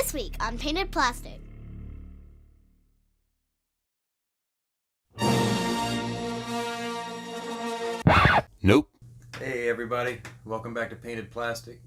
This week on Painted Plastic. Nope. Hey everybody, welcome back to Painted Plastic.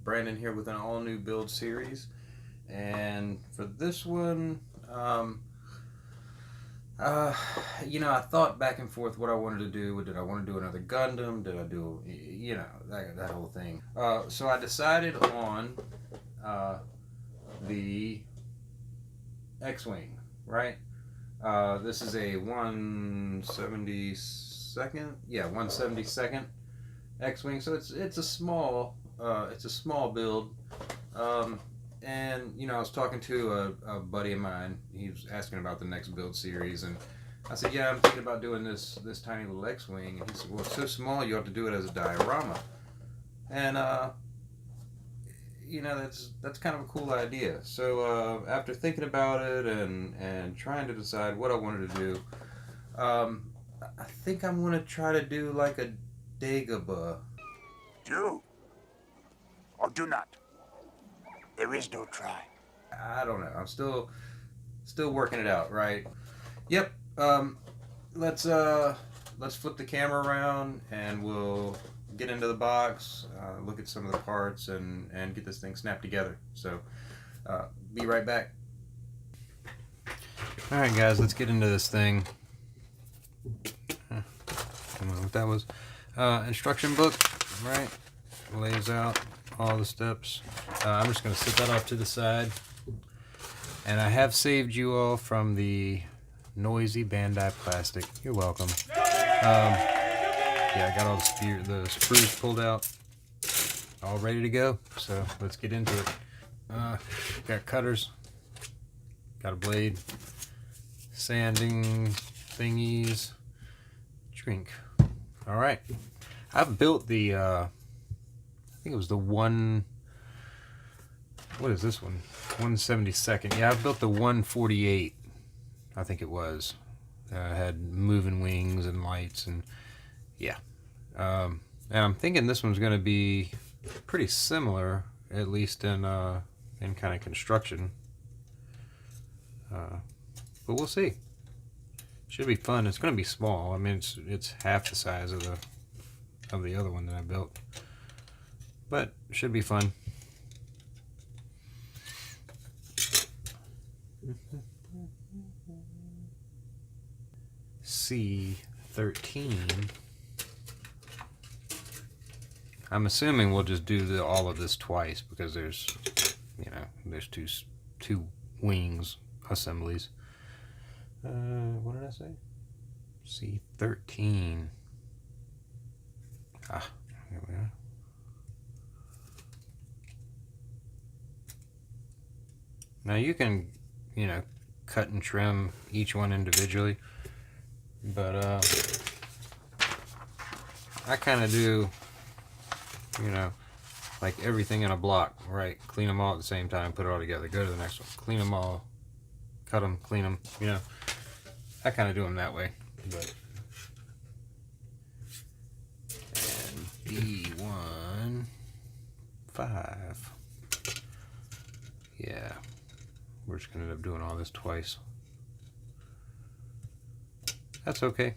Brandon here with an all-new build series, and for this one, I thought back and forth what I wanted to do. Did I want to do another Gundam? Did I do, that whole thing? So I decided on the X-Wing, right? This is a 172nd X-Wing, so it's a small build, and I was talking to a buddy of mine. He was asking about the next build series, and I said, yeah, I'm thinking about doing this tiny little X-Wing, and he said, well, it's so small you have to do it as a diorama, and that's kind of a cool idea. So after thinking about it and trying to decide what I wanted to do, I think I'm gonna try to do like a Dagobah. Do or do not. There is no try. I don't know. I'm still working it out, right? Yep. Let's flip the camera around and we'll get into the box, look at some of the parts, and get this thing snapped together. So, be right back. All right, guys, let's get into this thing. I don't know what that was. Instruction book, right? Lays out all the steps. I'm just going to set that off to the side. And I have saved you all from the noisy Bandai plastic. You're welcome. Yeah, I got all the sprues pulled out, all ready to go. So let's get into it. Got cutters, got a blade, sanding thingies, drink. All right, I've built the I think it was the what is this one? 172nd. Yeah, I've built the 148. I think it was. Had moving wings and lights, and yeah. And I'm thinking this one's going to be pretty similar, at least in kind of construction. But we'll see. Should be fun. It's going to be small. I mean, it's half the size of the other one that I built, but should be fun. C13. I'm assuming we'll just do all of this twice because there's two wings assemblies. What did I say? C13. Ah, here we are. Now you can, cut and trim each one individually, but I kind of do, like everything in a block, right? Clean them all at the same time, put it all together, go to the next one, clean them all, cut them, clean them, I kind of do them that way. But and B15, yeah, we're just gonna end up doing all this twice. That's okay.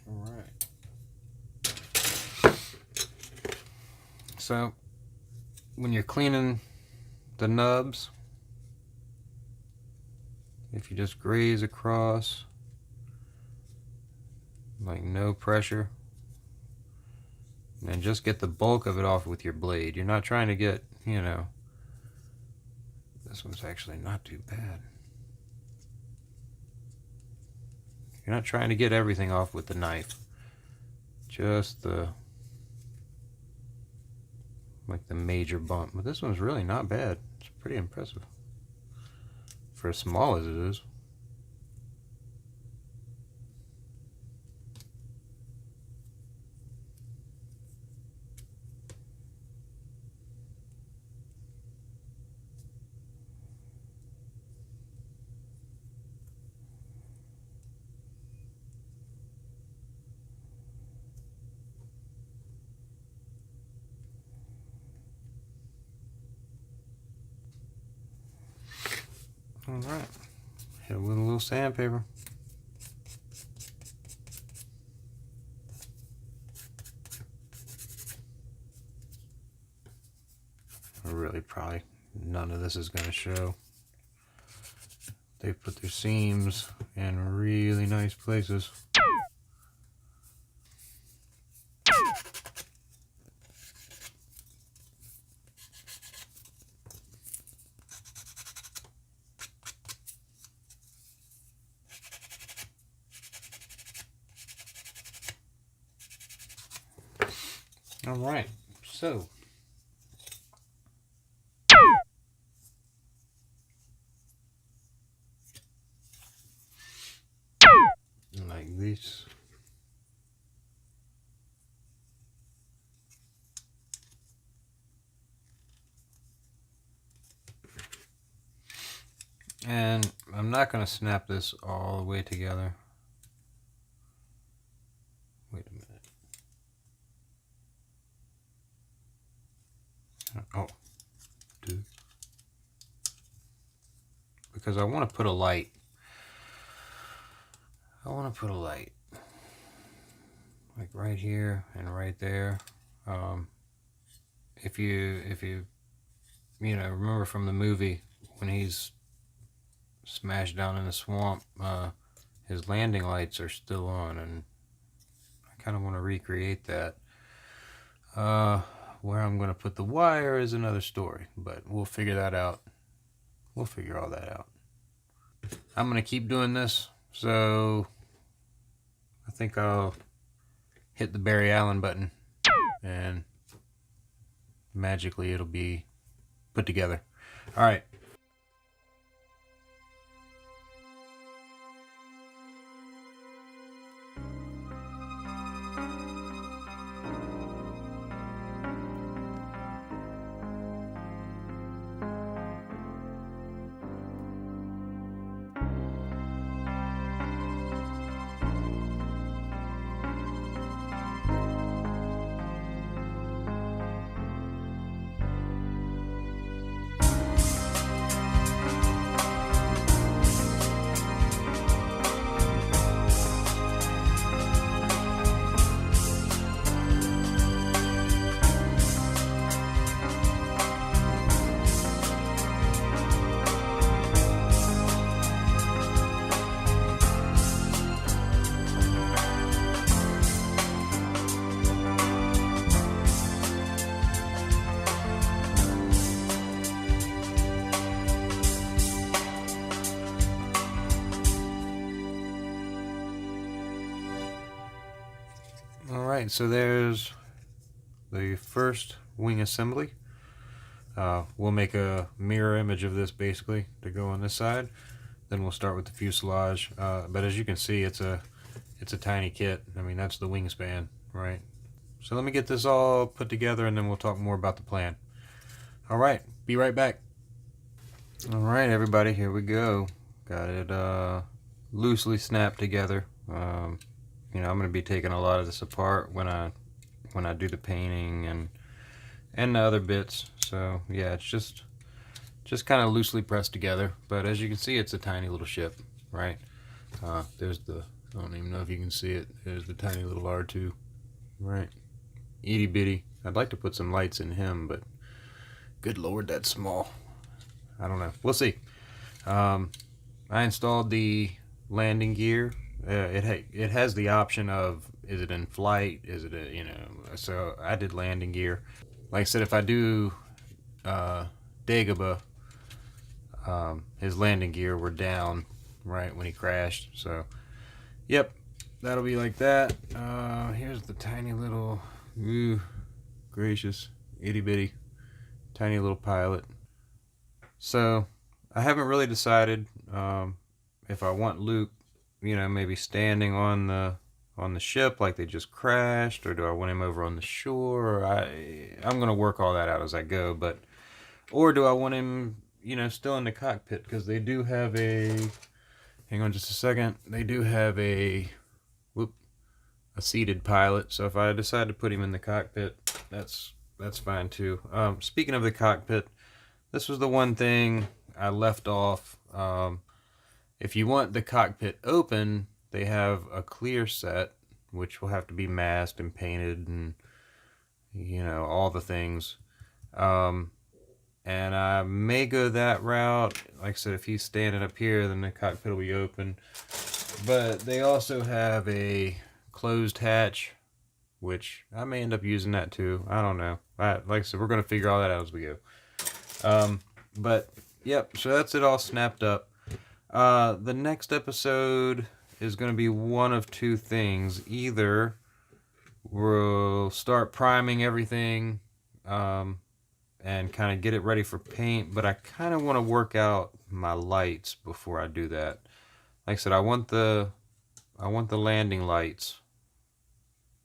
All right. So when you're cleaning the nubs, if you just graze across, like no pressure, and just get the bulk of it off with your blade. You're not trying to get, this one's actually not too bad. You're not trying to get everything off with the knife. Just the major bump. But this one's really not bad. It's pretty impressive for as small as it is. Alright. Hit it with a little sandpaper. Really, probably none of this is going to show. They've put their seams in really nice places. All right, so like this. And I'm not going to snap this all the way together. Wait a minute. Oh, dude. Because I want to put a light. Like right here and right there. If you remember from the movie when he's smashed down in the swamp, his landing lights are still on, and I kind of want to recreate that. Where I'm going to put the wire is another story, but we'll figure that out. We'll figure all that out. I'm going to keep doing this, so I think I'll hit the Barry Allen button, and magically it'll be put together. All right. Alright, so there's the first wing assembly. We'll make a mirror image of this basically to go on this side. Then we'll start with the fuselage. But as you can see, it's a tiny kit. I mean, that's the wingspan, right? So let me get this all put together and then we'll talk more about the plan. Alright, be right back. Alright everybody, here we go. Got it loosely snapped together. I'm going to be taking a lot of this apart when I do the painting and the other bits. So yeah, it's just kind of loosely pressed together. But as you can see, it's a tiny little ship, right? There's the, I don't even know if you can see it. There's the tiny little R2, right? Itty bitty. I'd like to put some lights in him, but good lord, that's small. I don't know. We'll see. I installed the landing gear. It has the option of, is it in flight, is it so I did landing gear. Like I said, if I do Dagobah, his landing gear were down right when he crashed. So yep, that'll be like that. Here's the tiny little, ooh, gracious, itty bitty tiny little pilot. So I haven't really decided if I want Luke, maybe standing on the ship like they just crashed, or do I want him over on the shore? I'm gonna work all that out as I go, or do I want him, still in the cockpit, because they do have a, hang on just a second, they do have a seated pilot. So if I decide to put him in the cockpit, that's fine too. Speaking of the cockpit, this was the one thing I left off. If you want the cockpit open, they have a clear set, which will have to be masked and painted and, all the things. And I may go that route. Like I said, if he's standing up here, then the cockpit will be open. But they also have a closed hatch, which I may end up using that too. I don't know. Like I said, we're going to figure all that out as we go. But, yep, so that's it all snapped up. The next episode is going to be one of two things. Either we'll start priming everything and kind of get it ready for paint, but I kind of want to work out my lights before I do that. Like I said, I want the landing lights,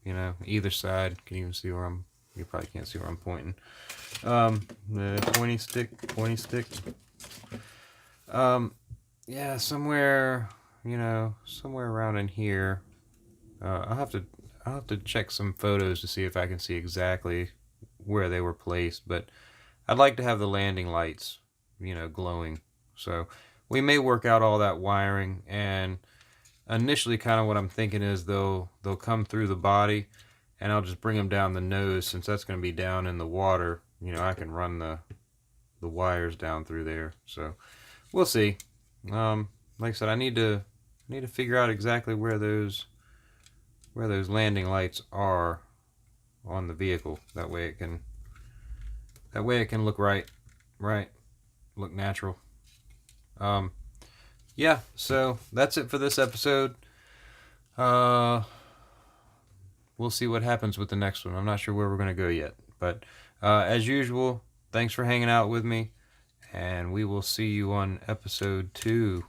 either side. Can you even see where you probably can't see where I'm pointing. The pointy stick. Yeah, somewhere around in here. I'll have to check some photos to see if I can see exactly where they were placed, but I'd like to have the landing lights, glowing. So we may work out all that wiring, and initially kind of what I'm thinking is they'll come through the body, and I'll just bring them down the nose. Since that's going to be down in the water, I can run the wires down through there. So we'll see. Like I said, I need to figure out exactly where those landing lights are on the vehicle. That way it can look right, look natural. Yeah, so that's it for this episode. We'll see what happens with the next one. I'm not sure where we're going to go yet. But as usual, thanks for hanging out with me. And we will see you on episode 2.